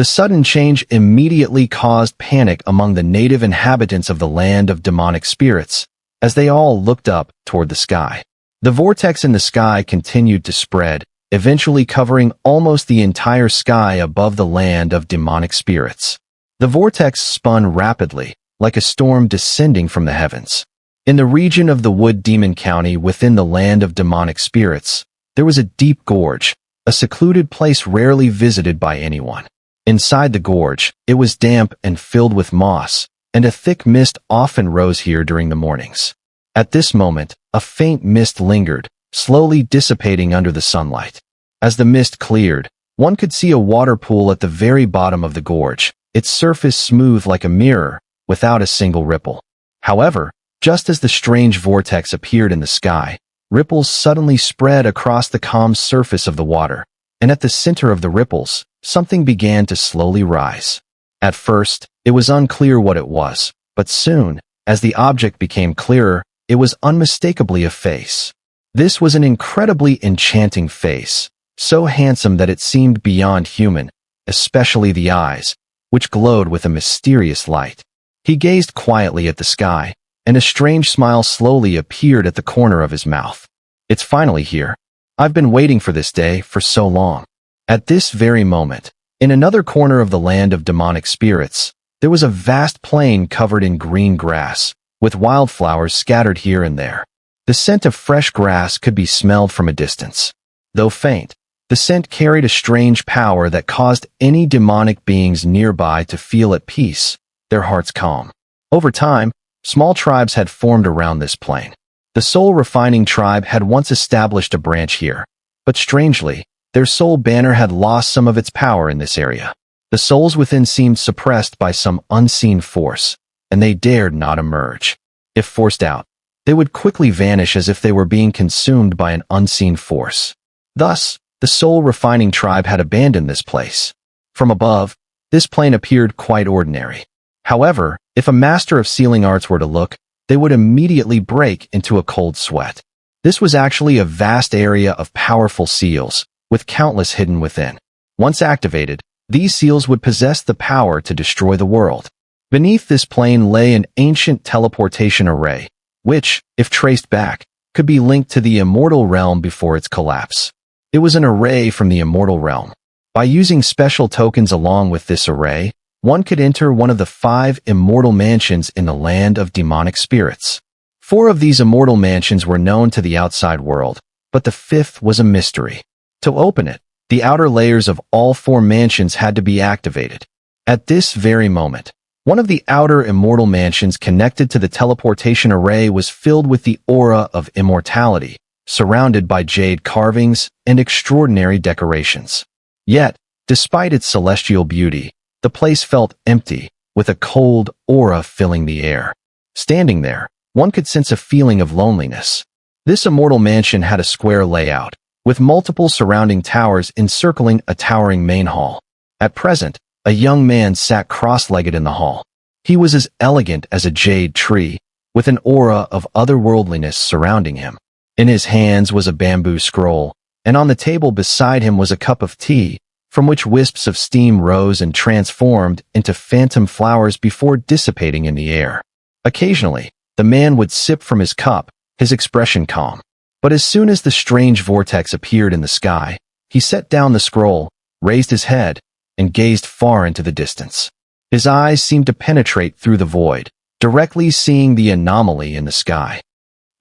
The sudden change immediately caused panic among the native inhabitants of the land of demonic spirits, as they all looked up toward the sky. The vortex in the sky continued to spread, eventually covering almost the entire sky above the land of demonic spirits. The vortex spun rapidly, like a storm descending from the heavens. In the region of the Wood Demon County within the land of demonic spirits, there was a deep gorge, a secluded place rarely visited by anyone. Inside the gorge, it was damp and filled with moss, and a thick mist often rose here during the mornings. At this moment, a faint mist lingered, slowly dissipating under the sunlight. As the mist cleared, one could see a water pool at the very bottom of the gorge, its surface smooth like a mirror, without a single ripple. However, just as the strange vortex appeared in the sky, ripples suddenly spread across the calm surface of the water, and at the center of the ripples, something began to slowly rise. At first, it was unclear what it was, but soon, as the object became clearer, it was unmistakably a face. This was an incredibly enchanting face, so handsome that it seemed beyond human, especially the eyes, which glowed with a mysterious light. He gazed quietly at the sky, and a strange smile slowly appeared at the corner of his mouth. "It's finally here. I've been waiting for this day for so long." At this very moment, in another corner of the land of demonic spirits, there was a vast plain covered in green grass, with wildflowers scattered here and there. The scent of fresh grass could be smelled from a distance. Though faint, the scent carried a strange power that caused any demonic beings nearby to feel at peace, their hearts calm. Over time, small tribes had formed around this plain. The soul refining tribe had once established a branch here, but strangely, their soul banner had lost some of its power in this area. The souls within seemed suppressed by some unseen force, and they dared not emerge. If forced out, they would quickly vanish as if they were being consumed by an unseen force. Thus, the soul refining tribe had abandoned this place. From above, this plain appeared quite ordinary. However, if a master of sealing arts were to look, they would immediately break into a cold sweat. This was actually a vast area of powerful seals, with countless hidden within. Once activated, these seals would possess the power to destroy the world. Beneath this plain lay an ancient teleportation array, which, if traced back, could be linked to the immortal realm before its collapse. It was an array from the immortal realm. By using special tokens along with this array, one could enter one of the 5 immortal mansions in the land of demonic spirits. 4 of these immortal mansions were known to the outside world, but the 5th was a mystery. To open it, the outer layers of all 4 mansions had to be activated. At this very moment, one of the outer immortal mansions connected to the teleportation array was filled with the aura of immortality, surrounded by jade carvings and extraordinary decorations. Yet, despite its celestial beauty, the place felt empty, with a cold aura filling the air. Standing there, one could sense a feeling of loneliness. This immortal mansion had a square layout, with multiple surrounding towers encircling a towering main hall. At present, a young man sat cross-legged in the hall. He was as elegant as a jade tree, with an aura of otherworldliness surrounding him. In his hands was a bamboo scroll, and on the table beside him was a cup of tea, from which wisps of steam rose and transformed into phantom flowers before dissipating in the air. Occasionally, the man would sip from his cup, his expression calm. But as soon as the strange vortex appeared in the sky, he set down the scroll, raised his head, and gazed far into the distance. His eyes seemed to penetrate through the void, directly seeing the anomaly in the sky.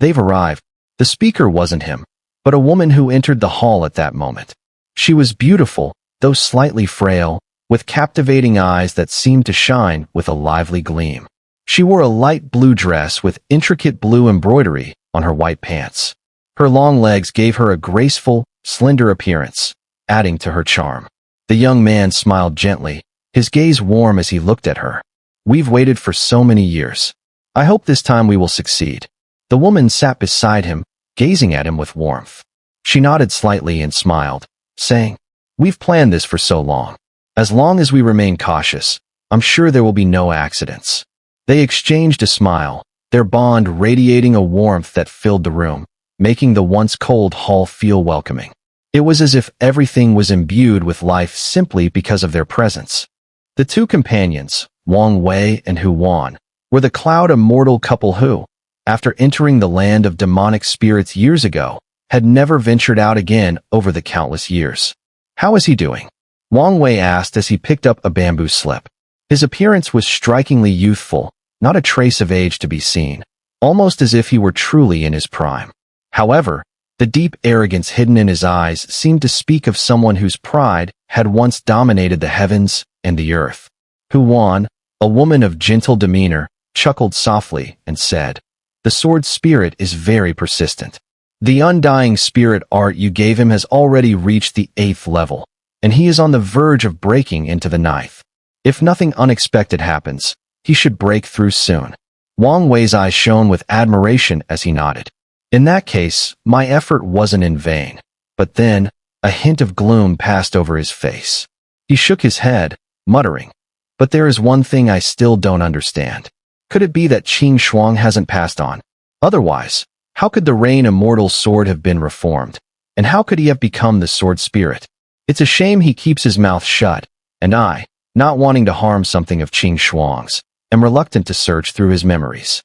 "They've arrived." The speaker wasn't him, but a woman who entered the hall at that moment. She was beautiful, though slightly frail, with captivating eyes that seemed to shine with a lively gleam. She wore a light blue dress with intricate blue embroidery on her white pants. Her long legs gave her a graceful, slender appearance, adding to her charm. The young man smiled gently, his gaze warm as he looked at her. "We've waited for so many years. I hope this time we will succeed." The woman sat beside him, gazing at him with warmth. She nodded slightly and smiled, saying, "We've planned this for so long. As long as we remain cautious, I'm sure there will be no accidents." They exchanged a smile, their bond radiating a warmth that filled the room, making the once cold hall feel welcoming. It was as if everything was imbued with life simply because of their presence. The two companions, Wang Wei and Hu Wan, were the Cloud Immortal couple who, after entering the land of demonic spirits years ago, had never ventured out again over the countless years. "How is he doing?" Wang Wei asked as he picked up a bamboo slip. His appearance was strikingly youthful, not a trace of age to be seen, almost as if he were truly in his prime. However, the deep arrogance hidden in his eyes seemed to speak of someone whose pride had once dominated the heavens and the earth. Hu Wan, a woman of gentle demeanor, chuckled softly and said, "The sword spirit is very persistent. The undying spirit art you gave him has already reached the 8th level, and he is on the verge of breaking into the 9th. If nothing unexpected happens, he should break through soon." Wang Wei's eyes shone with admiration as he nodded. "In that case, my effort wasn't in vain." But then, a hint of gloom passed over his face. He shook his head, muttering, "But there is one thing I still don't understand. Could it be that Qing Shuang hasn't passed on? Otherwise, how could the Renegade Immortal sword have been reformed? And how could he have become the sword spirit? It's a shame he keeps his mouth shut, and I, not wanting to harm something of Qing Shuang's, am reluctant to search through his memories."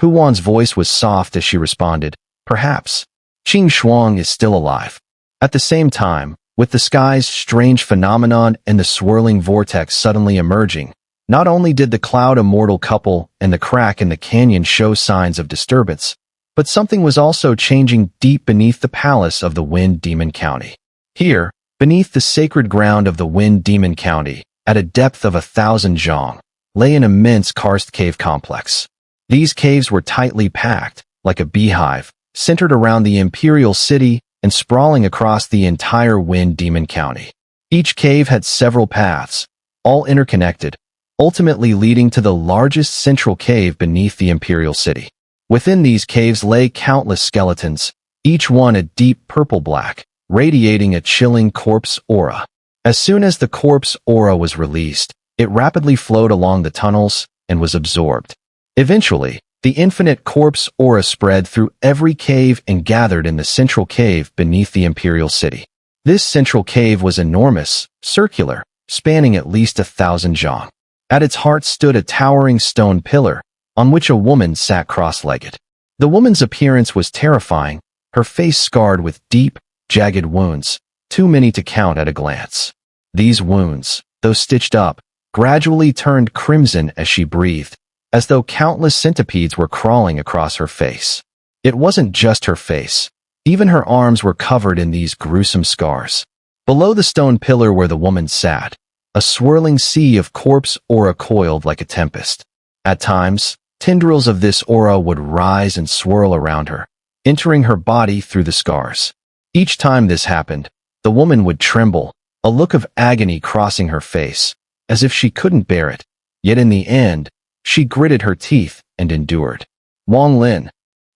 Hu Wan's voice was soft as she responded, "Perhaps. Qing Shuang is still alive." At the same time, with the sky's strange phenomenon and the swirling vortex suddenly emerging, not only did the Cloud Immortal couple and the crack in the canyon show signs of disturbance, but something was also changing deep beneath the palace of the Wind Demon County. Here, beneath the sacred ground of the Wind Demon County, at a depth of 1,000 zhong, lay an immense karst cave complex. These caves were tightly packed, like a beehive, centered around the imperial city and sprawling across the entire Wind Demon County. Each cave had several paths, all interconnected, ultimately leading to the largest central cave beneath the imperial city. Within these caves lay countless skeletons, each one a deep purple-black, radiating a chilling corpse aura. As soon as the corpse aura was released, it rapidly flowed along the tunnels and was absorbed. Eventually, the infinite corpse aura spread through every cave and gathered in the central cave beneath the imperial city. This central cave was enormous, circular, spanning at least 1,000 zhong. At its heart stood a towering stone pillar, on which a woman sat cross-legged. The woman's appearance was terrifying, her face scarred with deep, jagged wounds, too many to count at a glance. These wounds, though stitched up, gradually turned crimson as she breathed, as though countless centipedes were crawling across her face. It wasn't just her face. Even her arms were covered in these gruesome scars. Below the stone pillar where the woman sat, a swirling sea of corpse aura coiled like a tempest. At times, tendrils of this aura would rise and swirl around her, entering her body through the scars. Each time this happened, the woman would tremble, a look of agony crossing her face, as if she couldn't bear it. Yet in the end, she gritted her teeth and endured. "Wang Lin,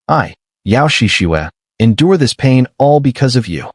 I, Yao Shishue, endure this pain all because of you.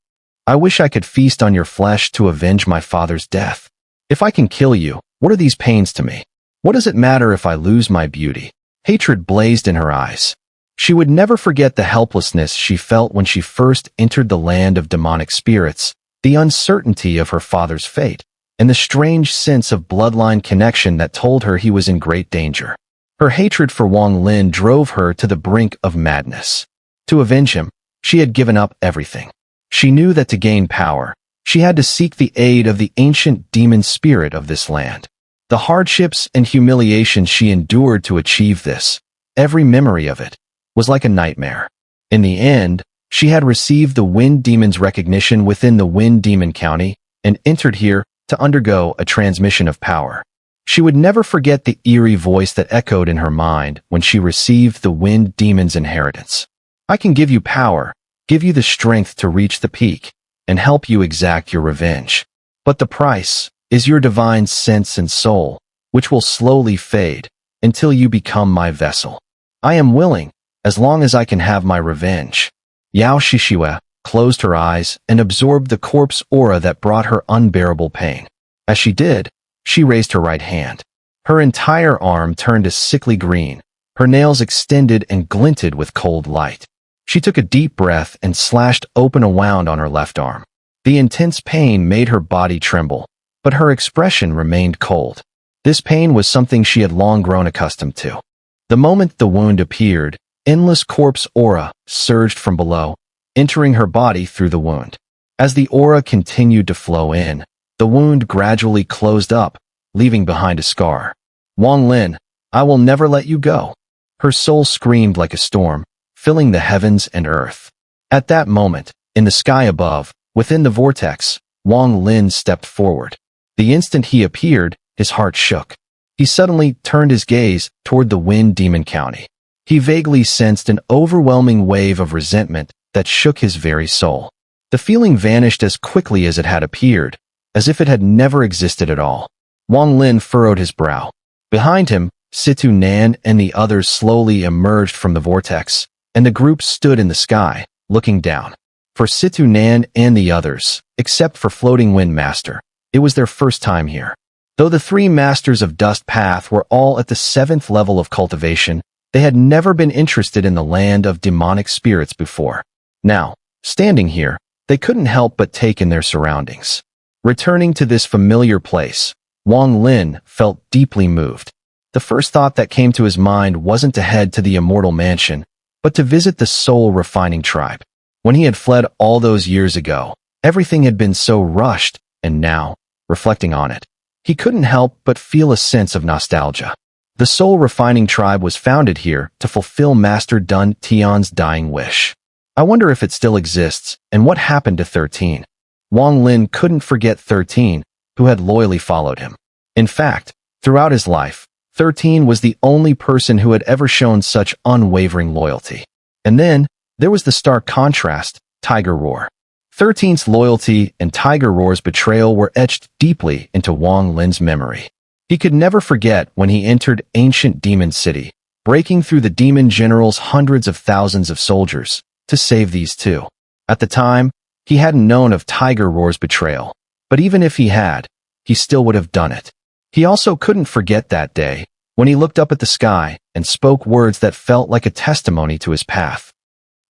I wish I could feast on your flesh to avenge my father's death. If I can kill you, what are these pains to me? What does it matter if I lose my beauty?" Hatred blazed in her eyes. She would never forget the helplessness she felt when she first entered the land of demonic spirits, the uncertainty of her father's fate, and the strange sense of bloodline connection that told her he was in great danger. Her hatred for Wang Lin drove her to the brink of madness. To avenge him, she had given up everything. She knew that to gain power, she had to seek the aid of the ancient demon spirit of this land. The hardships and humiliations she endured to achieve this, every memory of it, was like a nightmare. In the end, she had received the Wind Demon's recognition within the Wind Demon County and entered here to undergo a transmission of power. She would never forget the eerie voice that echoed in her mind when she received the Wind Demon's inheritance. "I can give you power, give you the strength to reach the peak, and help you exact your revenge. But the price is your divine sense and soul, which will slowly fade until you become my vessel. I am willing, as long as I can have my revenge." Yao Shishue closed her eyes and absorbed the corpse aura that brought her unbearable pain. As she did, she raised her right hand. Her entire arm turned a sickly green, her nails extended and glinted with cold light. She took a deep breath and slashed open a wound on her left arm. The intense pain made her body tremble, but her expression remained cold. This pain was something she had long grown accustomed to. The moment the wound appeared, endless corpse aura surged from below, entering her body through the wound. As the aura continued to flow in, the wound gradually closed up, leaving behind a scar. Wang Lin, I will never let you go. Her soul screamed like a storm, filling the heavens and earth. At that moment, in the sky above, within the vortex, Wang Lin stepped forward. The instant he appeared, his heart shook. He suddenly turned his gaze toward the Wind Demon County. He vaguely sensed an overwhelming wave of resentment that shook his very soul. The feeling vanished as quickly as it had appeared, as if it had never existed at all. Wang Lin furrowed his brow. Behind him, Situ Nan and the others slowly emerged from the vortex, and the group stood in the sky, looking down. For Situ Nan and the others, except for Floating Wind Master, it was their first time here. Though the three masters of Dust Path were all at the 7th level of cultivation, they had never been interested in the land of demonic spirits before. Now, standing here, they couldn't help but take in their surroundings. Returning to this familiar place, Wang Lin felt deeply moved. The first thought that came to his mind wasn't to head to the Immortal Mansion, but to visit the soul-refining tribe. When he had fled all those years ago, everything had been so rushed, and now, reflecting on it, he couldn't help but feel a sense of nostalgia. The soul-refining tribe was founded here to fulfill Master Dun Tian's dying wish. I wonder if it still exists, and what happened to 13. Wang Lin couldn't forget 13, who had loyally followed him. In fact, throughout his life, 13 was the only person who had ever shown such unwavering loyalty. And then, there was the stark contrast, Tiger Roar. 13's loyalty and Tiger Roar's betrayal were etched deeply into Wang Lin's memory. He could never forget when he entered ancient Demon City, breaking through the demon general's hundreds of thousands of soldiers, to save these two. At the time, he hadn't known of Tiger Roar's betrayal, but even if he had, he still would have done it. He also couldn't forget that day, when he looked up at the sky and spoke words that felt like a testimony to his path.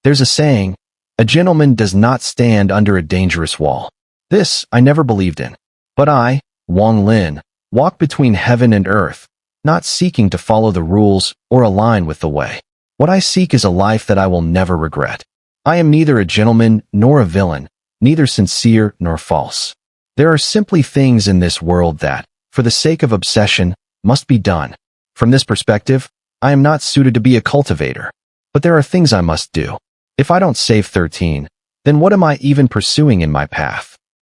There's a saying, a gentleman does not stand under a dangerous wall. This I never believed in. But I, Wang Lin, walk between heaven and earth, not seeking to follow the rules or align with the way. What I seek is a life that I will never regret. I am neither a gentleman nor a villain, neither sincere nor false. There are simply things in this world that, for the sake of obsession, must be done. From this perspective, I am not suited to be a cultivator. But there are things I must do. If I don't save 13, then what am I even pursuing in my path?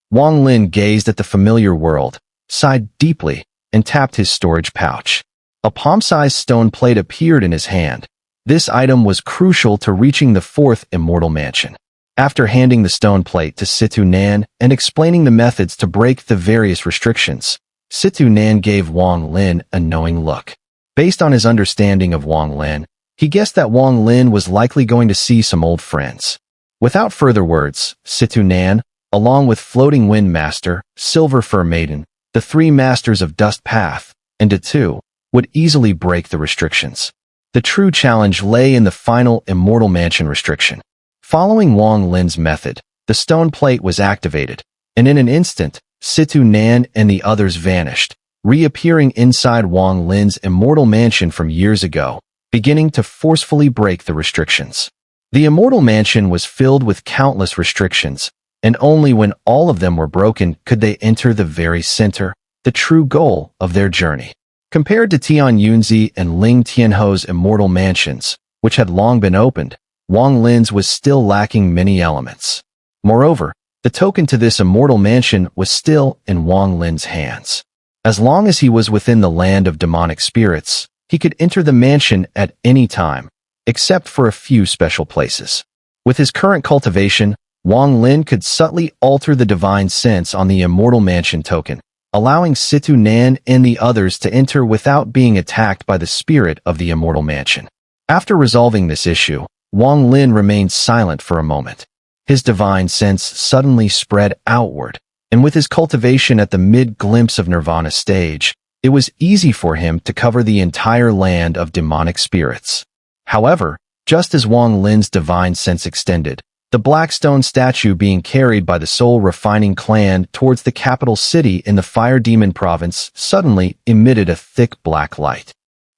Wang Lin gazed at the familiar world, sighed deeply, and tapped his storage pouch. A palm-sized stone plate appeared in his hand. This item was crucial to reaching the 4th Immortal Mansion. After handing the stone plate to Situ Nan and explaining the methods to break the various restrictions, Situ Nan gave Wang Lin a knowing look. Based on his understanding of Wang Lin, he guessed that Wang Lin was likely going to see some old friends. Without further words, Situ Nan, along with Floating Wind Master, Silver Fur Maiden, the three masters of Dust Path, and Datu, would easily break the restrictions. The true challenge lay in the final Immortal Mansion restriction. Following Wang Lin's method, the stone plate was activated, and in an instant, Situ Nan and the others vanished, reappearing inside Wang Lin's Immortal Mansion from years ago, beginning to forcefully break the restrictions. The Immortal Mansion was filled with countless restrictions, and only when all of them were broken could they enter the very center, the true goal of their journey. Compared to Tian Yunzi and Ling Tianho's Immortal Mansions, which had long been opened, Wang Lin's was still lacking many elements. Moreover, the token to this Immortal Mansion was still in Wang Lin's hands. As long as he was within the land of demonic spirits, he could enter the mansion at any time, except for a few special places. With his current cultivation, Wang Lin could subtly alter the divine sense on the Immortal Mansion token, allowing Situ Nan and the others to enter without being attacked by the spirit of the Immortal Mansion. After resolving this issue, Wang Lin remained silent for a moment. His divine sense suddenly spread outward, and with his cultivation at the mid-glimpse of Nirvana stage, it was easy for him to cover the entire land of demonic spirits. However, just as Wang Lin's divine sense extended, The black stone statue being carried by the soul-refining clan towards the capital city in the Fire Demon province suddenly emitted a thick black light.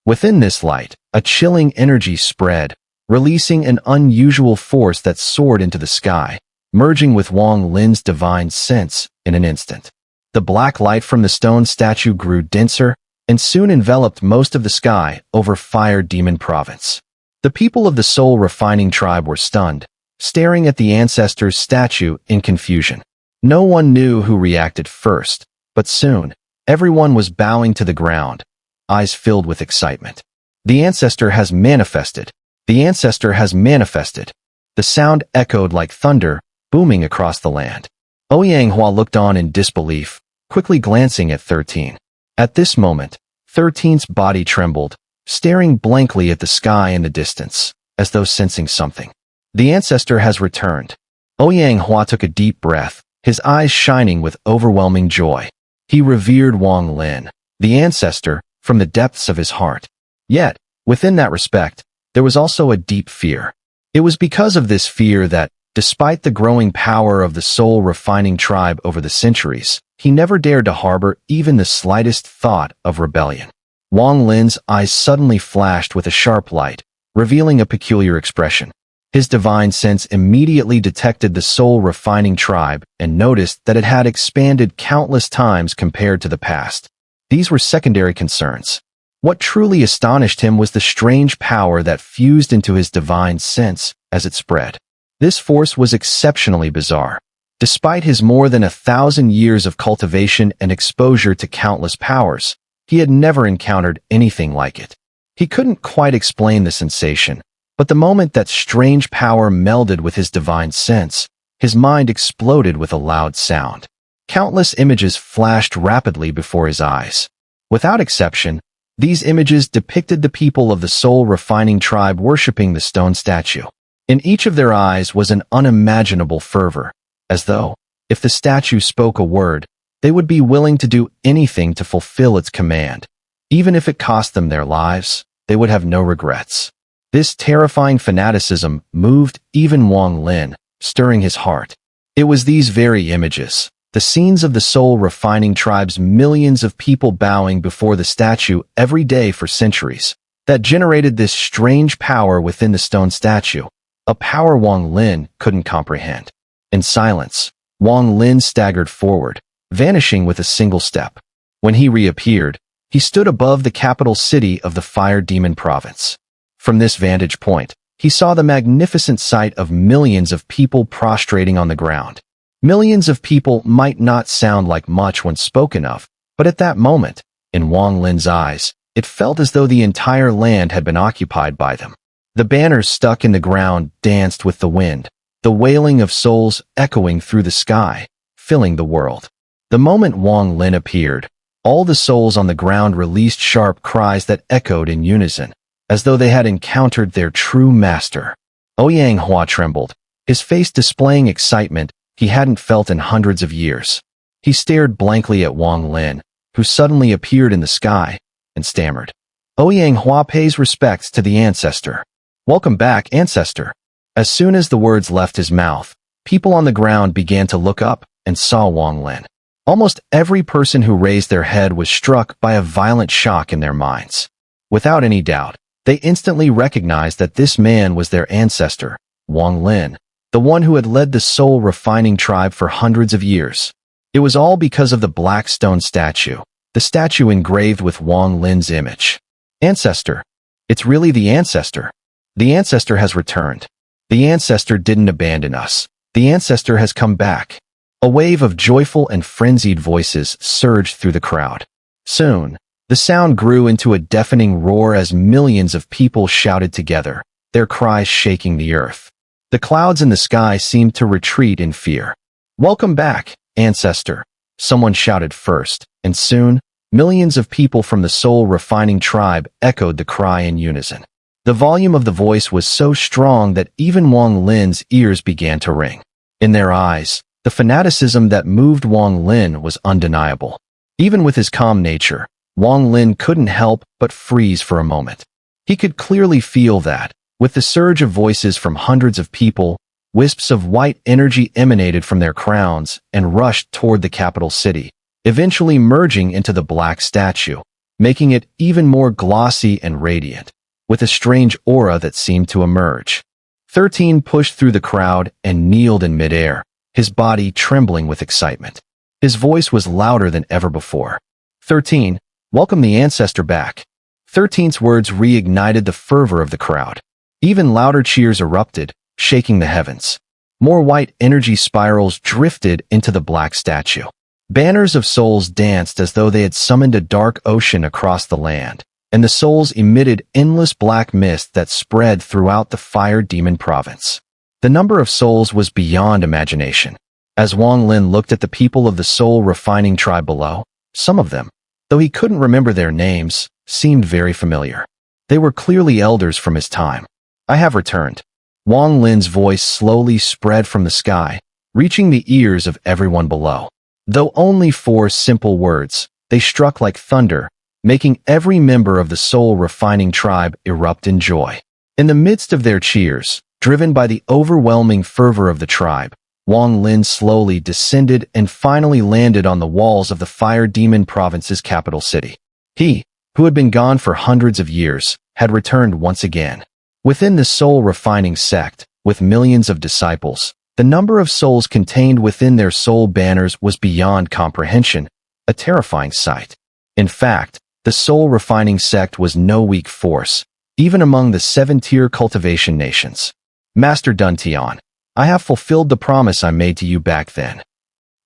Within this light, a chilling energy spread, releasing an unusual force that soared into the sky, merging with Wang Lin's divine sense in an instant. The black light from the stone statue grew denser and soon enveloped most of the sky over Fire Demon province. The people of the soul-refining tribe were stunned, staring at the ancestor's statue in confusion. No one knew who reacted first, but soon, everyone was bowing to the ground, eyes filled with excitement. The ancestor has manifested. The ancestor has manifested. The sound echoed like thunder, booming across the land. Ouyang Hua looked on in disbelief, quickly glancing at 13. At this moment, 13's body trembled, staring blankly at the sky in the distance, as though sensing something. The ancestor has returned. Ouyang Hua took a deep breath, his eyes shining with overwhelming joy. He revered Wang Lin, the ancestor, from the depths of his heart. Yet, within that respect, there was also a deep fear. It was because of this fear that, despite the growing power of the soul-refining tribe over the centuries, he never dared to harbor even the slightest thought of rebellion. Wang Lin's eyes suddenly flashed with a sharp light, revealing a peculiar expression. His divine sense immediately detected the soul-refining tribe and noticed that it had expanded countless times compared to the past. These were secondary concerns. What truly astonished him was the strange power that fused into his divine sense as it spread. This force was exceptionally bizarre. Despite his more than 1,000 years of cultivation and exposure to countless powers, he had never encountered anything like it. He couldn't quite explain the sensation, but the moment that strange power melded with his divine sense, his mind exploded with a loud sound. Countless images flashed rapidly before his eyes. Without exception, these images depicted the people of the soul-refining tribe worshipping the stone statue. In each of their eyes was an unimaginable fervor, as though, if the statue spoke a word, they would be willing to do anything to fulfill its command. Even if it cost them their lives, they would have no regrets. This terrifying fanaticism moved even Wang Lin, stirring his heart. It was these very images, the scenes of the soul-refining tribe's millions of people bowing before the statue every day for centuries, that generated this strange power within the stone statue, a power Wang Lin couldn't comprehend. In silence, Wang Lin staggered forward, vanishing with a single step. When he reappeared, he stood above the capital city of the Fire Demon province. From this vantage point, he saw the magnificent sight of millions of people prostrating on the ground. Millions of people might not sound like much when spoken of, but at that moment, in Wang Lin's eyes, it felt as though the entire land had been occupied by them. The banners stuck in the ground danced with the wind, the wailing of souls echoing through the sky, filling the world. The moment Wang Lin appeared, all the souls on the ground released sharp cries that echoed in unison, as though they had encountered their true master. Ouyang Hua trembled, his face displaying excitement he hadn't felt in hundreds of years. He stared blankly at Wang Lin, who suddenly appeared in the sky, and stammered. Ouyang Hua pays respects to the ancestor. Welcome back, ancestor. As soon as the words left his mouth, people on the ground began to look up and saw Wang Lin. Almost every person who raised their head was struck by a violent shock in their minds. Without any doubt, they instantly recognized that this man was their ancestor, Wang Lin, the one who had led the soul-refining tribe for hundreds of years. It was all because of the black stone statue, the statue engraved with Wang Lin's image. Ancestor. It's really the ancestor. The ancestor has returned. The ancestor didn't abandon us. The ancestor has come back. A wave of joyful and frenzied voices surged through the crowd. Soon, the sound grew into a deafening roar as millions of people shouted together, their cries shaking the earth. The clouds in the sky seemed to retreat in fear. Welcome back, ancestor, someone shouted first, and soon, millions of people from the soul-refining tribe echoed the cry in unison. The volume of the voice was so strong that even Wang Lin's ears began to ring. In their eyes, the fanaticism that moved Wang Lin was undeniable. Even with his calm nature, Wang Lin couldn't help but freeze for a moment. He could clearly feel that, with the surge of voices from hundreds of people, Wisps of white energy emanated from their crowns and rushed toward the capital city, eventually merging into the black statue, making it even more glossy and radiant, with a strange aura that seemed to emerge. 13 pushed through the crowd and kneeled in midair, his body trembling with excitement. His voice was louder than ever before. 13, welcome the ancestor back. 13's words reignited the fervor of the crowd. Even louder cheers erupted, shaking the heavens. More white energy spirals drifted into the black statue. Banners of souls danced as though they had summoned a dark ocean across the land, and the souls emitted endless black mist that spread throughout the fire demon province. The number of souls was beyond imagination. As Wang Lin looked at the people of the soul refining tribe below, some of them, though he couldn't remember their names, seemed very familiar. They were clearly elders from his time. I have returned. Wang Lin's voice slowly spread from the sky, reaching the ears of everyone below. Though only 4 simple words, they struck like thunder, making every member of the soul refining tribe erupt in joy. In the midst of their cheers, driven by the overwhelming fervor of the tribe, Wang Lin slowly descended and finally landed on the walls of the Fire Demon Province's capital city. He, who had been gone for hundreds of years, had returned once again. Within the soul refining sect, with millions of disciples, the number of souls contained within their soul banners was beyond comprehension, a terrifying sight. In fact, the soul refining sect was no weak force, even among the 7-tier cultivation nations. Master Duntian, I have fulfilled the promise I made to you back then.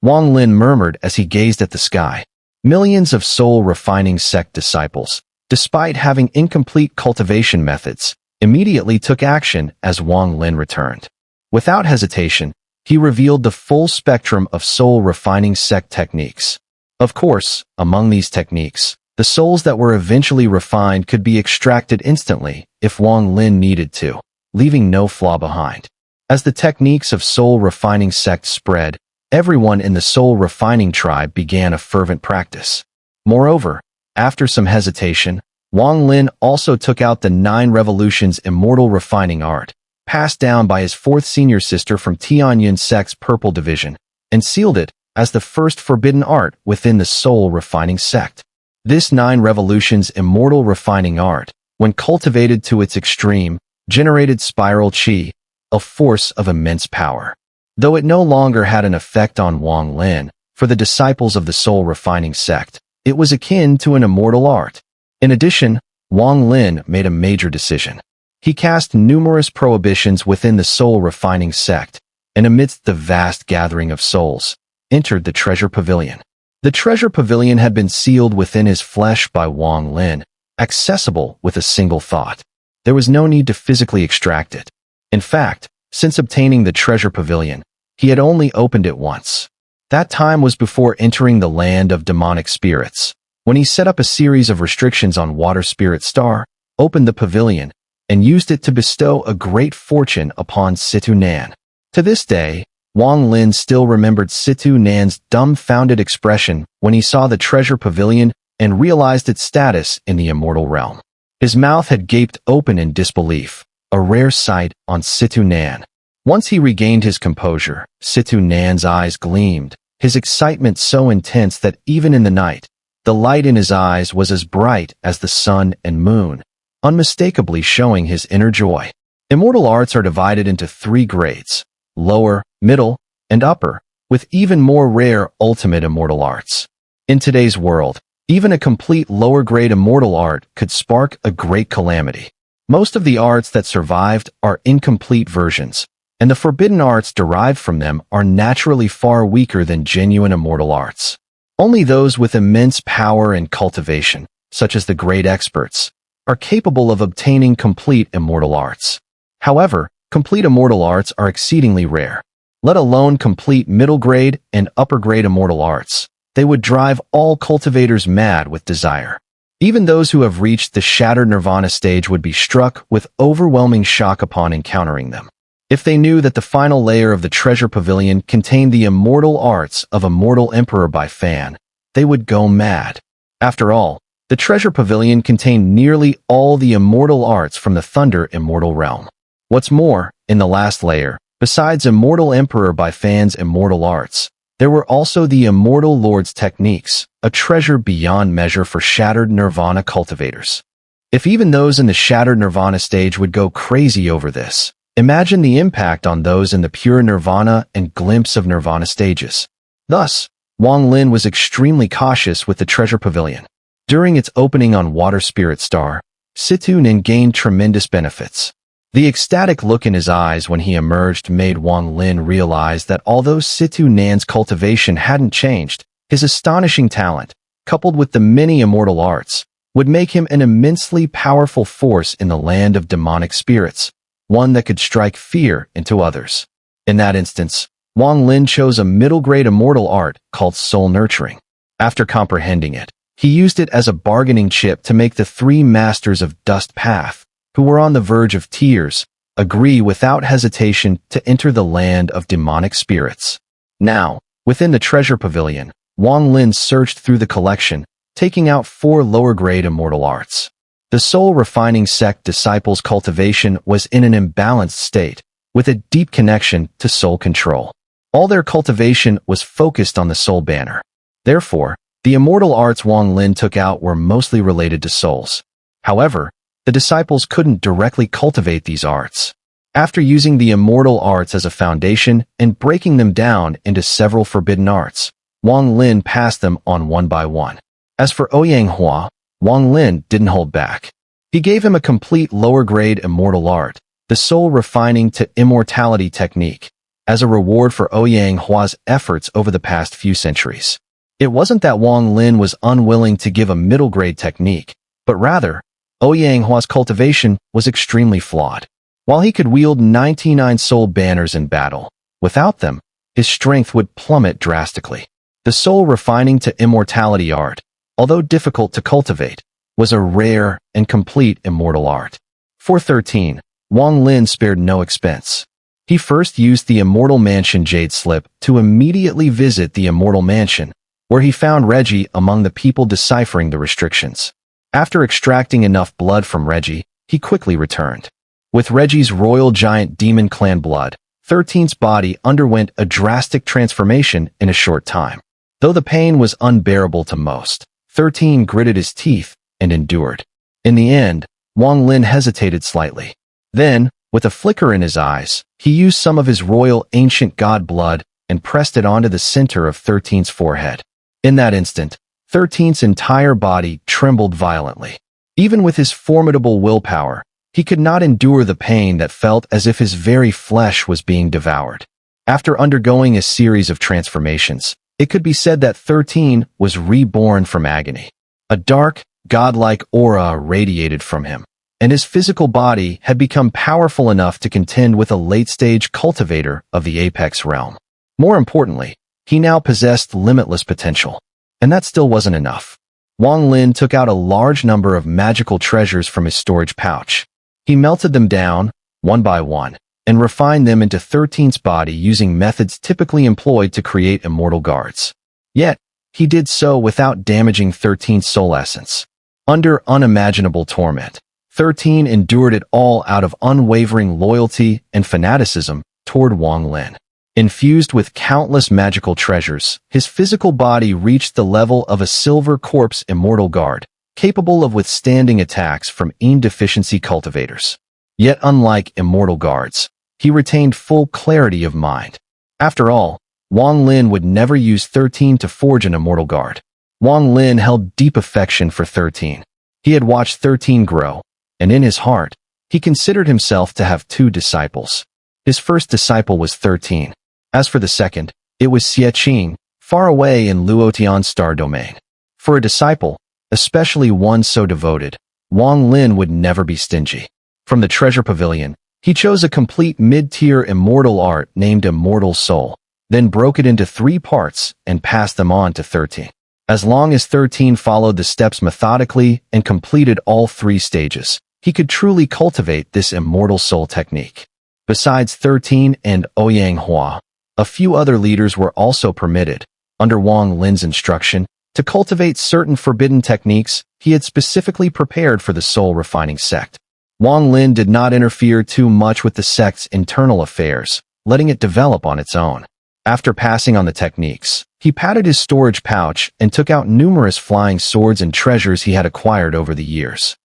Wang Lin murmured as he gazed at the sky. Millions of soul refining sect disciples, despite having incomplete cultivation methods, immediately took action as Wang Lin returned. Without hesitation, he revealed the full spectrum of soul refining sect techniques. Of course, among these techniques, the souls that were eventually refined could be extracted instantly if Wang Lin needed to, leaving no flaw behind. As the techniques of soul refining sect spread, everyone in the soul refining tribe began a fervent practice. Moreover, after some hesitation, Wang Lin also took out the 9 Revolutions Immortal Refining Art, passed down by his 4th senior sister from Tianyun sect's Purple Division, and sealed it as the first forbidden art within the soul refining sect. This 9 Revolutions Immortal Refining Art, when cultivated to its extreme, generated spiral chi, a force of immense power. Though it no longer had an effect on Wang Lin, for the disciples of the soul refining sect, it was akin to an immortal art. In addition, Wang Lin made a major decision. He cast numerous prohibitions within the soul refining sect, and amidst the vast gathering of souls, entered the treasure pavilion. The treasure pavilion had been sealed within his flesh by Wang Lin, accessible with a single thought. There was no need to physically extract it. In fact, since obtaining the treasure pavilion, he had only opened it once. That time was before entering the land of demonic spirits, when he set up a series of restrictions on Water Spirit Star, opened the pavilion, and used it to bestow a great fortune upon Situ Nan. To this day, Wang Lin still remembered Situ Nan's dumbfounded expression when he saw the treasure pavilion and realized its status in the immortal realm. His mouth had gaped open in disbelief, a rare sight on Situ Nan. Once he regained his composure, Situ Nan's eyes gleamed, his excitement so intense that even in the night, the light in his eyes was as bright as the sun and moon, unmistakably showing his inner joy. Immortal arts are divided into 3 grades: lower, middle, and upper, with even more rare ultimate immortal arts. In today's world, even a complete lower-grade immortal art could spark a great calamity. Most of the arts that survived are incomplete versions, and the forbidden arts derived from them are naturally far weaker than genuine immortal arts. Only those with immense power and cultivation, such as the great experts, are capable of obtaining complete immortal arts. However, complete immortal arts are exceedingly rare. Let alone complete middle-grade and upper-grade immortal arts. They would drive all cultivators mad with desire. Even those who have reached the shattered nirvana stage would be struck with overwhelming shock upon encountering them. If they knew that the final layer of the treasure pavilion contained the immortal arts of a mortal emperor by Fan, they would go mad. After all, the treasure pavilion contained nearly all the immortal arts from the Thunder Immortal realm. What's more, in the last layer, Besides Immortal Emperor by fans' immortal arts, there were also the Immortal Lord's techniques, a treasure beyond measure for shattered nirvana cultivators. If even those in the shattered nirvana stage would go crazy over this, imagine the impact on those in the pure nirvana and glimpse of nirvana stages. Thus, Wang Lin was extremely cautious with the treasure pavilion. During its opening on Water Spirit Star, Situ Nin gained tremendous benefits. The ecstatic look in his eyes when he emerged made Wang Lin realize that although Situ Nan's cultivation hadn't changed, his astonishing talent, coupled with the many immortal arts, would make him an immensely powerful force in the land of demonic spirits, one that could strike fear into others. In that instance, Wang Lin chose a middle-grade immortal art called Soul Nurturing. After comprehending it, he used it as a bargaining chip to make the three masters of Dust Path, who were on the verge of tears, agree without hesitation to enter the land of demonic spirits. Now, within the treasure pavilion, Wang Lin searched through the collection, taking out 4 lower-grade immortal arts. The soul refining sect disciples' cultivation was in an imbalanced state, with a deep connection to soul control. All their cultivation was focused on the soul banner. Therefore, the immortal arts Wang Lin took out were mostly related to souls. However, the disciples couldn't directly cultivate these arts. After using the immortal arts as a foundation and breaking them down into several forbidden arts, Wang Lin passed them on one by one. As for Ouyang Hua, Wang Lin didn't hold back. He gave him a complete lower-grade immortal art, the soul refining to immortality technique, as a reward for Ouyang Hua's efforts over the past few centuries. It wasn't that Wang Lin was unwilling to give a middle-grade technique, but rather, Ouyang Hua's cultivation was extremely flawed. While he could wield 99 soul banners in battle, without them, his strength would plummet drastically. The soul refining to immortality art, although difficult to cultivate, was a rare and complete immortal art. For 13, Wang Lin spared no expense. He first used the Immortal Mansion Jade Slip to immediately visit the Immortal Mansion, where he found Reggie among the people deciphering the restrictions. After extracting enough blood from Reggie, he quickly returned. With Reggie's royal giant demon clan blood, 13's body underwent a drastic transformation in a short time. Though the pain was unbearable to most, 13 gritted his teeth and endured. In the end, Wang Lin hesitated slightly. Then, with a flicker in his eyes, he used some of his royal ancient god blood and pressed it onto the center of 13's forehead. In that instant, 13's entire body trembled violently. Even with his formidable willpower, he could not endure the pain that felt as if his very flesh was being devoured. After undergoing a series of transformations, it could be said that 13 was reborn from agony. A dark, godlike aura radiated from him, and his physical body had become powerful enough to contend with a late-stage cultivator of the apex realm. More importantly, he now possessed limitless potential. And that still wasn't enough. Wang Lin took out a large number of magical treasures from his storage pouch. He melted them down, one by one, and refined them into 13's body using methods typically employed to create immortal guards. Yet, he did so without damaging 13's soul essence. Under unimaginable torment, 13 endured it all out of unwavering loyalty and fanaticism toward Wang Lin. Infused with countless magical treasures, his physical body reached the level of a silver corpse immortal guard, capable of withstanding attacks from deficiency cultivators. Yet unlike immortal guards, he retained full clarity of mind. After all, Wang Lin would never use 13 to forge an immortal guard. Wang Lin held deep affection for 13. He had watched 13 grow, and in his heart, he considered himself to have 2 disciples. His first disciple was 13. As for the second, it was Xie Qing, far away in Luotian's star domain. For a disciple, especially one so devoted, Wang Lin would never be stingy. From the treasure pavilion, he chose a complete mid-tier immortal art named Immortal Soul, then broke it into 3 parts and passed them on to 13. As long as 13 followed the steps methodically and completed all 3 stages, he could truly cultivate this Immortal Soul technique. Besides 13 and Ouyang Hua, a few other leaders were also permitted, under Wang Lin's instruction, to cultivate certain forbidden techniques he had specifically prepared for the soul refining sect. Wang Lin did not interfere too much with the sect's internal affairs, letting it develop on its own. After passing on the techniques, he patted his storage pouch and took out numerous flying swords and treasures he had acquired over the years.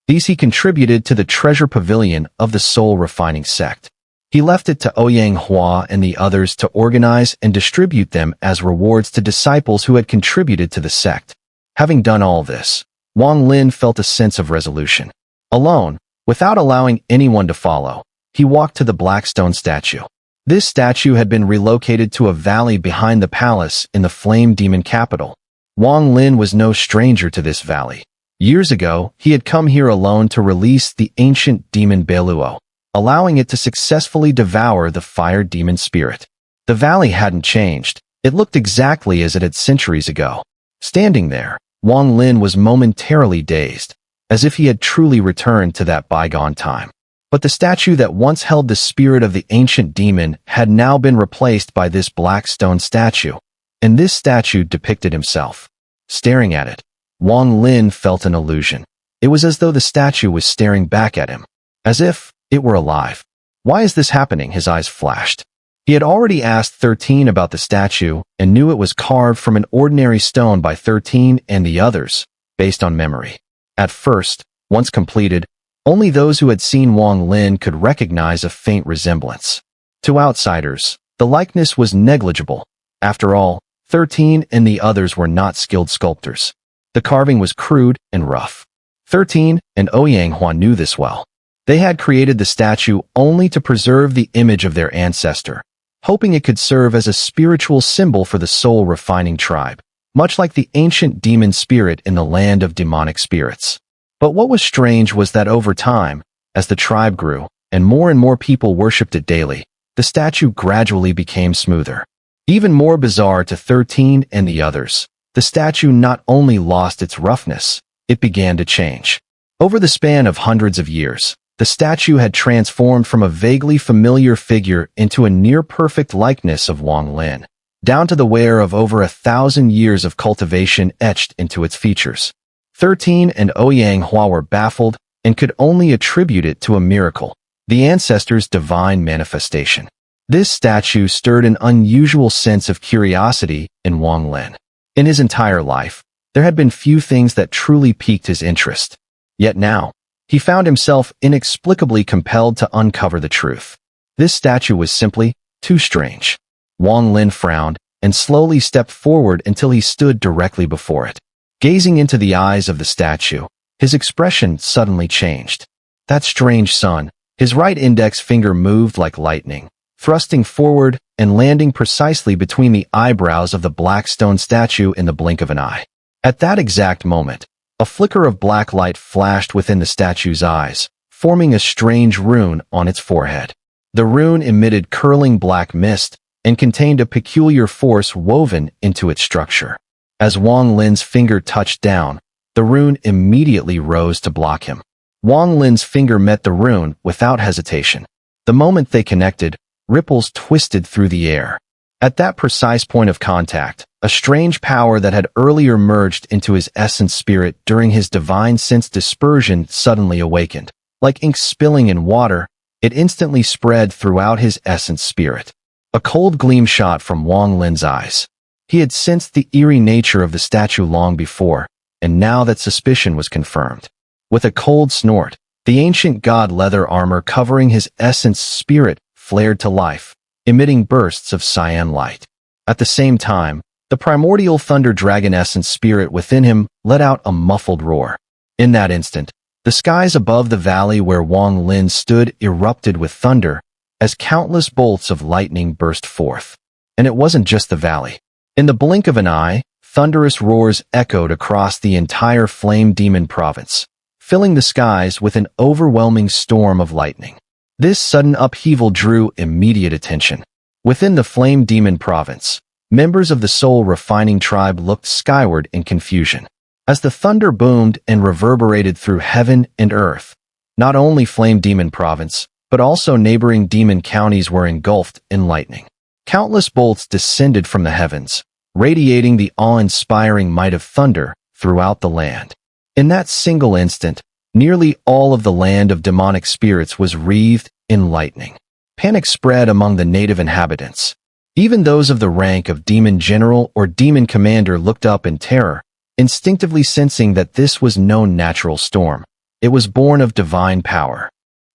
These he contributed to the treasure pavilion of the soul refining sect. He left it to Ouyang Hua and the others to organize and distribute them as rewards to disciples who had contributed to the sect. Having done all this, Wang Lin felt a sense of resolution. Alone, without allowing anyone to follow, he walked to the black stone statue. This statue had been relocated to a valley behind the palace in the Flame Demon capital. Wang Lin was no stranger to this valley. Years ago, he had come here alone to release the ancient demon Beluo, allowing it to successfully devour the fire demon spirit. The valley hadn't changed. It looked exactly as it had centuries ago. Standing there, Wang Lin was momentarily dazed, as if he had truly returned to that bygone time. But the statue that once held the spirit of the ancient demon had now been replaced by this black stone statue, and this statue depicted himself. Staring at it, Wang Lin felt an illusion. It was as though the statue was staring back at him, as if it were alive. Why is this happening? His eyes flashed. He had already asked 13 about the statue and knew it was carved from an ordinary stone by 13 and the others, based on memory. At first, once completed, only those who had seen Wang Lin could recognize a faint resemblance. To outsiders, the likeness was negligible. After all, 13 and the others were not skilled sculptors. The carving was crude and rough. 13 and Ouyang Hua knew this well. They had created the statue only to preserve the image of their ancestor, hoping it could serve as a spiritual symbol for the soul refining tribe, much like the ancient demon spirit in the land of demonic spirits. But what was strange was that over time, as the tribe grew, and more people worshipped it daily, the statue gradually became smoother. Even more bizarre to 13 and the others, the statue not only lost its roughness, it began to change. Over the span of hundreds of years, the statue had transformed from a vaguely familiar figure into a near-perfect likeness of Wang Lin, down to the wear of over 1,000 years of cultivation etched into its features. 13 and Ouyang Hua were baffled and could only attribute it to a miracle, the ancestors' divine manifestation. This statue stirred an unusual sense of curiosity in Wang Lin. In his entire life, there had been few things that truly piqued his interest. Yet now, he found himself inexplicably compelled to uncover the truth. This statue was simply too strange. Wang Lin frowned and slowly stepped forward until he stood directly before it. Gazing into the eyes of the statue, his expression suddenly changed. That strange son, his right index finger moved like lightning, thrusting forward and landing precisely between the eyebrows of the black stone statue in the blink of an eye. At that exact moment, a flicker of black light flashed within the statue's eyes, forming a strange rune on its forehead. The rune emitted curling black mist and contained a peculiar force woven into its structure. As Wang Lin's finger touched down, the rune immediately rose to block him. Wang Lin's finger met the rune without hesitation. The moment they connected, ripples twisted through the air. At that precise point of contact, a strange power that had earlier merged into his essence spirit during his divine sense dispersion suddenly awakened. Like ink spilling in water, it instantly spread throughout his essence spirit. A cold gleam shot from Wang Lin's eyes. He had sensed the eerie nature of the statue long before, and now that suspicion was confirmed. With a cold snort, the ancient god leather armor covering his essence spirit flared to life, emitting bursts of cyan light. At the same time, the primordial thunder dragon essence spirit within him let out a muffled roar. In that instant, the skies above the valley where Wang Lin stood erupted with thunder, as countless bolts of lightning burst forth. And it wasn't just the valley. In the blink of an eye, thunderous roars echoed across the entire Flame Demon province, filling the skies with an overwhelming storm of lightning. This sudden upheaval drew immediate attention. Within the Flame Demon province, members of the Soul Refining tribe looked skyward in confusion. As the thunder boomed and reverberated through heaven and earth, not only Flame Demon province, but also neighboring demon counties were engulfed in lightning. Countless bolts descended from the heavens, radiating the awe-inspiring might of thunder throughout the land. In that single instant, nearly all of the land of demonic spirits was wreathed in lightning. Panic spread among the native inhabitants. Even those of the rank of demon general or demon commander looked up in terror, instinctively sensing that this was no natural storm. It was born of divine power.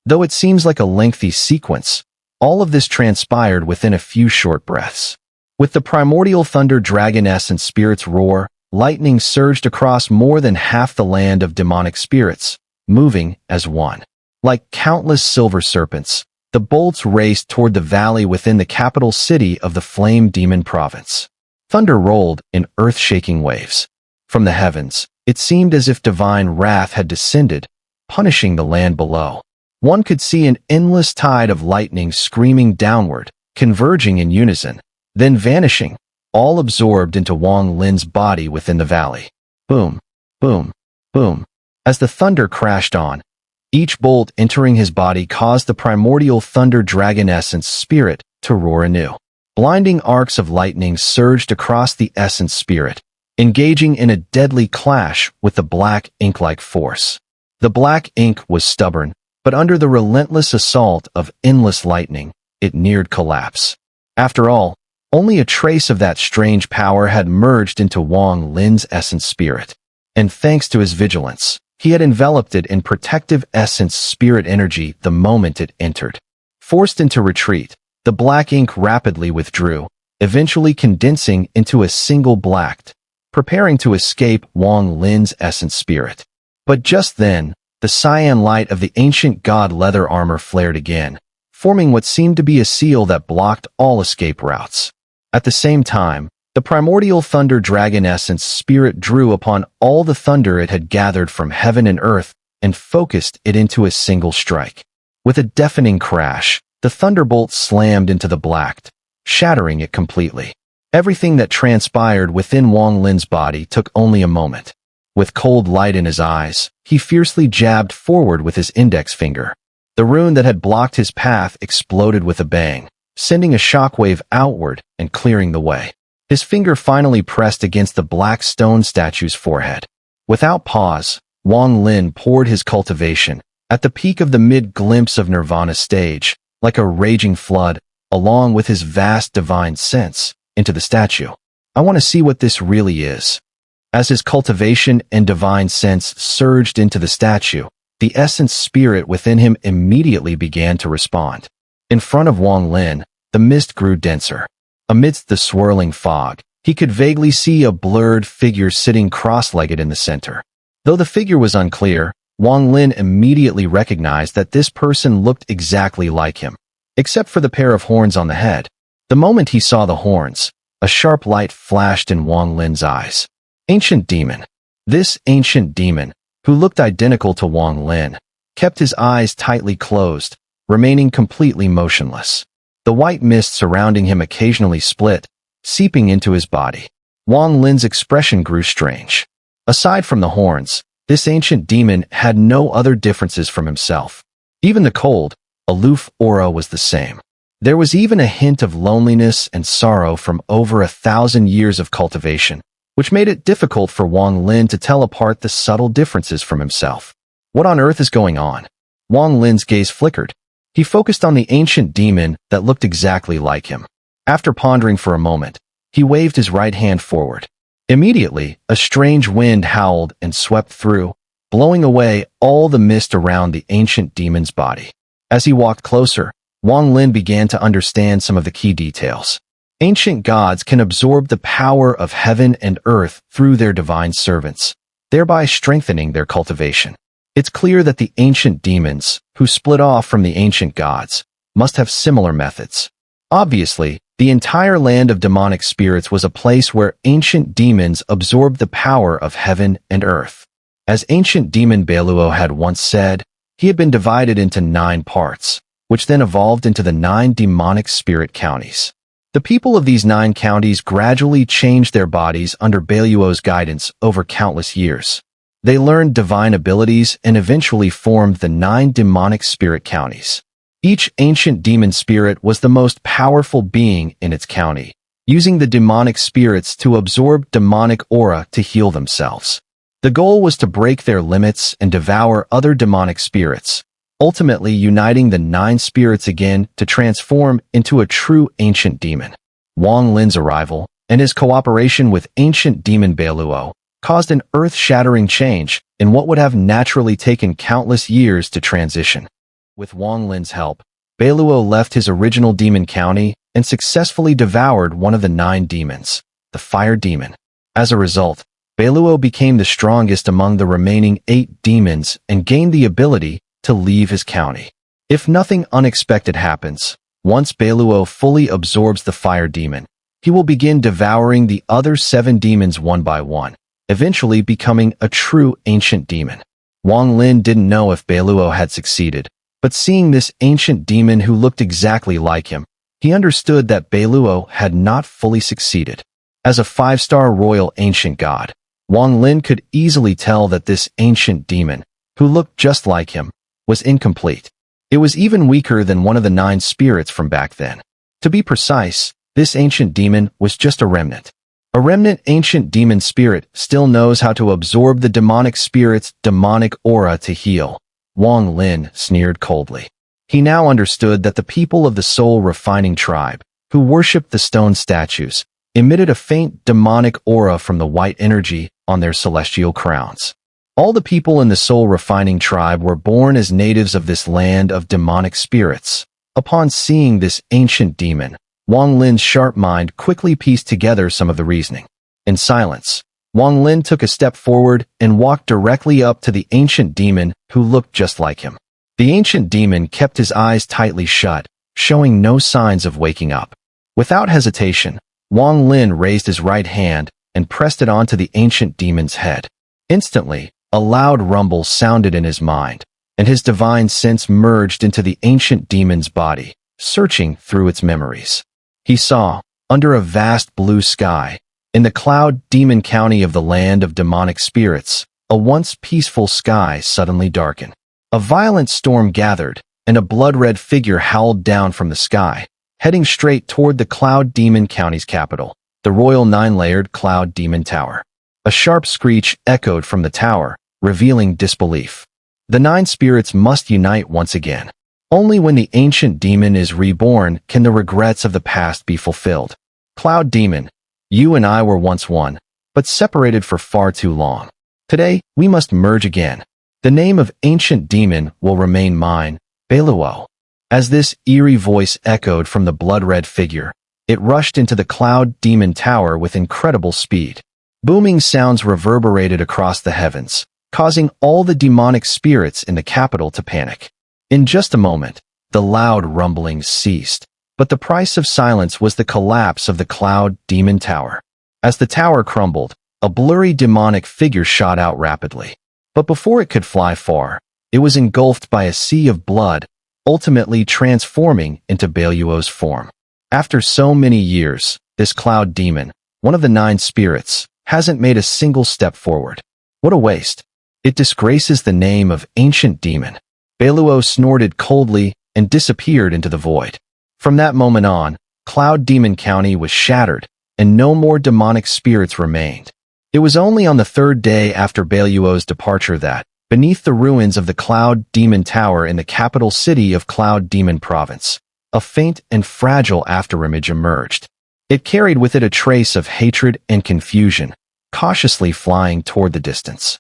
Though it seems like a lengthy sequence, all of this transpired within a few short breaths. With the primordial thunder dragon essence spirits roar, lightning surged across more than half the land of demonic spirits, moving as one. Like countless silver serpents, the bolts raced toward the valley within the capital city of the Flame Demon Province. Thunder rolled in earth-shaking waves. From the heavens, it seemed as if divine wrath had descended, punishing the land below. One could see an endless tide of lightning screaming downward, converging in unison, then vanishing, all absorbed into Wang Lin's body within the valley. Boom, boom, boom. As the thunder crashed on, each bolt entering his body caused the primordial thunder dragon essence spirit to roar anew. Blinding arcs of lightning surged across the essence spirit, engaging in a deadly clash with the black ink-like force. The black ink was stubborn, but under the relentless assault of endless lightning, it neared collapse. After all, only a trace of that strange power had merged into Wang Lin's essence spirit, and thanks to his vigilance, he had enveloped it in protective essence spirit energy the moment it entered. Forced into retreat, the black ink rapidly withdrew, eventually condensing into a single black, preparing to escape Wang Lin's essence spirit. But just then, the cyan light of the ancient god leather armor flared again, forming what seemed to be a seal that blocked all escape routes. At the same time, the primordial thunder dragon essence spirit drew upon all the thunder it had gathered from heaven and earth and focused it into a single strike. With a deafening crash, the thunderbolt slammed into the black, shattering it completely. Everything that transpired within Wang Lin's body took only a moment. With cold light in his eyes, he fiercely jabbed forward with his index finger. The rune that had blocked his path exploded with a bang, sending a shockwave outward and clearing the way. His finger finally pressed against the black stone statue's forehead. Without pause, Wang Lin poured his cultivation, at the peak of the mid-glimpse of Nirvana stage, like a raging flood, along with his vast divine sense, into the statue. I want to see what this really is. As his cultivation and divine sense surged into the statue, the essence spirit within him immediately began to respond. In front of Wang Lin, the mist grew denser. Amidst the swirling fog, he could vaguely see a blurred figure sitting cross-legged in the center. Though the figure was unclear, Wang Lin immediately recognized that this person looked exactly like him, except for the pair of horns on the head. The moment he saw the horns, a sharp light flashed in Wang Lin's eyes. Ancient demon. This ancient demon, who looked identical to Wang Lin, kept his eyes tightly closed, remaining completely motionless. The white mist surrounding him occasionally split, seeping into his body. Wang Lin's expression grew strange. Aside from the horns, this ancient demon had no other differences from himself. Even the cold, aloof aura was the same. There was even a hint of loneliness and sorrow from over 1,000 years of cultivation, which made it difficult for Wang Lin to tell apart the subtle differences from himself. What on earth is going on? Wang Lin's gaze flickered. He focused on the ancient demon that looked exactly like him. After pondering for a moment, he waved his right hand forward. Immediately, a strange wind howled and swept through, blowing away all the mist around the ancient demon's body. As he walked closer, Wang Lin began to understand some of the key details. Ancient gods can absorb the power of heaven and earth through their divine servants, thereby strengthening their cultivation. It's clear that the ancient demons, who split off from the ancient gods, must have similar methods. Obviously, the entire land of demonic spirits was a place where ancient demons absorbed the power of heaven and earth. As ancient demon Beluo had once said, he had been divided into 9 parts, which then evolved into the 9 demonic spirit counties. The people of these 9 counties gradually changed their bodies under Beluo's guidance over countless years. They learned divine abilities and eventually formed the 9 demonic spirit counties. Each ancient demon spirit was the most powerful being in its county, using the demonic spirits to absorb demonic aura to heal themselves. The goal was to break their limits and devour other demonic spirits, ultimately uniting the 9 spirits again to transform into a true ancient demon. Wang Lin's arrival and his cooperation with ancient demon Beiluo caused an earth-shattering change in what would have naturally taken countless years to transition. With Wang Lin's help, Beiluo left his original demon county and successfully devoured one of the 9 demons, the fire demon. As a result, Beiluo became the strongest among the remaining 8 demons and gained the ability to leave his county. If nothing unexpected happens, once Beiluo fully absorbs the fire demon, he will begin devouring the other 7 demons one by one, eventually becoming a true ancient demon. Wang Lin didn't know if Beiluo had succeeded, but seeing this ancient demon who looked exactly like him, he understood that Beiluo had not fully succeeded. As a 5-star royal ancient god, Wang Lin could easily tell that this ancient demon, who looked just like him, was incomplete. It was even weaker than one of the 9 spirits from back then. To be precise, this ancient demon was just a remnant. A remnant ancient demon spirit still knows how to absorb the demonic spirit's demonic aura to heal. Wang Lin sneered coldly. He now understood that the people of the soul refining tribe, who worshipped the stone statues, emitted a faint demonic aura from the white energy on their celestial crowns. All the people in the soul refining tribe were born as natives of this land of demonic spirits. Upon seeing this ancient demon, Wang Lin's sharp mind quickly pieced together some of the reasoning. In silence, Wang Lin took a step forward and walked directly up to the ancient demon who looked just like him. The ancient demon kept his eyes tightly shut, showing no signs of waking up. Without hesitation, Wang Lin raised his right hand and pressed it onto the ancient demon's head. Instantly, a loud rumble sounded in his mind, and his divine sense merged into the ancient demon's body, searching through its memories. He saw, under a vast blue sky, in the cloud demon county of the land of demonic spirits, a once peaceful sky suddenly darkened. A violent storm gathered, and a blood-red figure howled down from the sky, heading straight toward the Cloud Demon County's capital, the Royal 9-layered Cloud Demon Tower. A sharp screech echoed from the tower, revealing disbelief. The 9 spirits must unite once again. Only when the ancient demon is reborn can the regrets of the past be fulfilled. Cloud Demon, you and I were once one, but separated for far too long. Today, we must merge again. The name of ancient demon will remain mine, Beiluo. As this eerie voice echoed from the blood-red figure, it rushed into the Cloud Demon Tower with incredible speed. Booming sounds reverberated across the heavens, causing all the demonic spirits in the capital to panic. In just a moment, the loud rumblings ceased, but the price of silence was the collapse of the Cloud Demon Tower. As the tower crumbled, a blurry demonic figure shot out rapidly. But before it could fly far, it was engulfed by a sea of blood, ultimately transforming into Beiluo's form. After so many years, this Cloud Demon, one of the 9 spirits, hasn't made a single step forward. What a waste. It disgraces the name of ancient demon. Beiluo snorted coldly and disappeared into the void. From that moment on, Cloud Demon County was shattered, and no more demonic spirits remained. It was only on the 3rd day after Beiluo's departure that, beneath the ruins of the Cloud Demon Tower in the capital city of Cloud Demon Province, a faint and fragile afterimage emerged. It carried with it a trace of hatred and confusion, cautiously flying toward the distance.